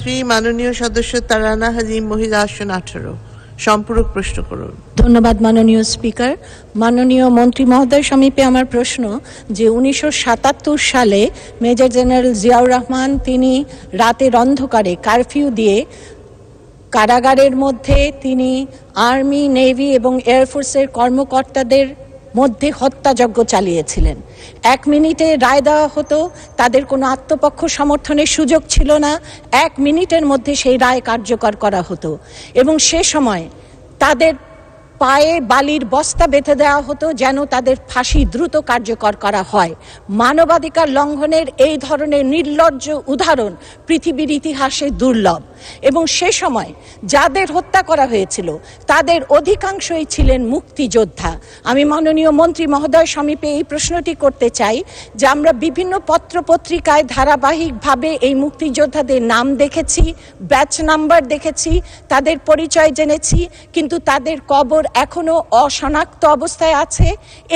মন্ত্রী মাননীয় সদস্য তারানা হালিম, মহিলা আসন 18। সম্পূরক প্রশ্ন করুন। ধন্যবাদ মাননীয় স্পিকার। মাননীয় মন্ত্রী মহোদয় সমীপে আমার প্রশ্ন যে 1977 সালে মেজর জেনারেল জিয়াউর রহমান তিনি রাতের অন্ধকারে কারফিউ দিয়ে কারাগারের মধ্যে তিনি আর্মি, নেভি এবং এয়ারফোর্সের কর্মকর্তাদের মধ্যে হত্যাযজ্ঞ চালিয়েছিলেন। 1 মিনিটে রায় দেওয়া হতো, তাদের কোনো আত্মপক্ষ সমর্থনের সুযোগ ছিল না। 1 মিনিটের মধ্যে সেই রায় কার্যকর করা হতো এবং সে সময় তাদের পায়ে বালির বস্তা বেঁধে দেওয়া হতো যেন তাদের ফাঁসি দ্রুত কার্যকর করা হয়। মানবাধিকার লঙ্ঘনের এই ধরনের নির্লজ্জ উদাহরণ পৃথিবীর ইতিহাসে দুর্লভ এবং সে সময় যাদের হত্যা করা হয়েছিল তাদের অধিকাংশই ছিলেন মুক্তিযোদ্ধা। আমি মাননীয় মন্ত্রী মহোদয় সমীপে এই প্রশ্নটি করতে চাই যে আমরা বিভিন্ন পত্রপত্রিকায় ধারাবাহিকভাবে এই মুক্তিযোদ্ধাদের নাম দেখেছি, ব্যাচ নাম্বার দেখেছি, তাদের পরিচয় জেনেছি, কিন্তু তাদের কবর এখনো অশনাক্ত অবস্থায় আছে।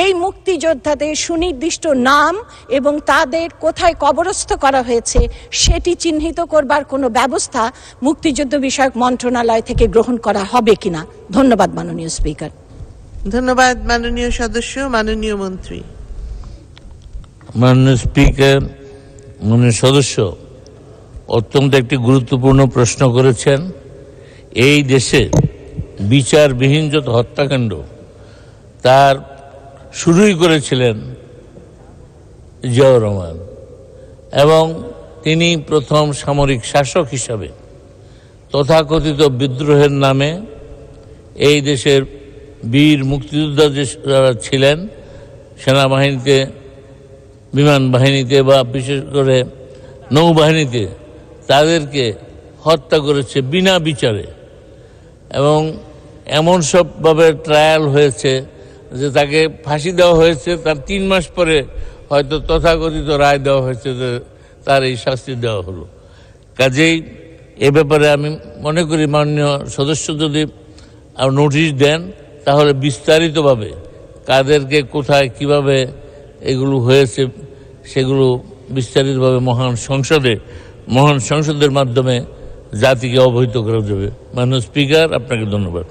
এই মুক্তিযোদ্ধাদের সুনির্দিষ্ট নাম এবং তাদের কোথায় কবরস্থ করা হয়েছে সেটি চিহ্নিত করবার কোনো ব্যবস্থা মুক্তিযুদ্ধ বিষয়ক মন্ত্রণালয় থেকে গ্রহণ করা হবে কিনা। ধন্যবাদ মাননীয় স্পিকার। ধন্যবাদ মাননীয় সদস্য। মাননীয় মন্ত্রী। মাননীয় স্পিকার, মাননীয় সদস্য অত্যন্ত একটি গুরুত্বপূর্ণ প্রশ্ন করেছেন। এই দেশে বিচারবিহীন যত হত্যাকাণ্ড তার শুরুই করেছিলেন জিয়াউর রহমান এবং তিনি প্রথম সামরিক শাসক হিসাবে তথাকথিত বিদ্রোহের নামে এই দেশের বীর মুক্তিযোদ্ধা যারা ছিলেন সেনাবাহিনীতে, বিমান বাহিনীতে বা বিশেষ করে নৌবাহিনীতে, তাদেরকে হত্যা করেছে বিনা বিচারে এবং এমন সবভাবে ট্রায়াল হয়েছে যে তাকে ফাঁসি দেওয়া হয়েছে, তার 3 মাস পরে হয়তো তথাকথিত রায় দেওয়া হয়েছে যে তার এই শাস্তি দেওয়া হলো। কাজেই এ ব্যাপারে আমি মনে করি মাননীয় সদস্য যদি নোটিশ দেন তাহলে বিস্তারিতভাবে কাদেরকে কোথায় কিভাবে এগুলো হয়েছে সেগুলো বিস্তারিতভাবে মহান সংসদের মাধ্যমে জাতিকে অবহিত করা যাবে। মাননীয় স্পিকার, আপনাকে ধন্যবাদ।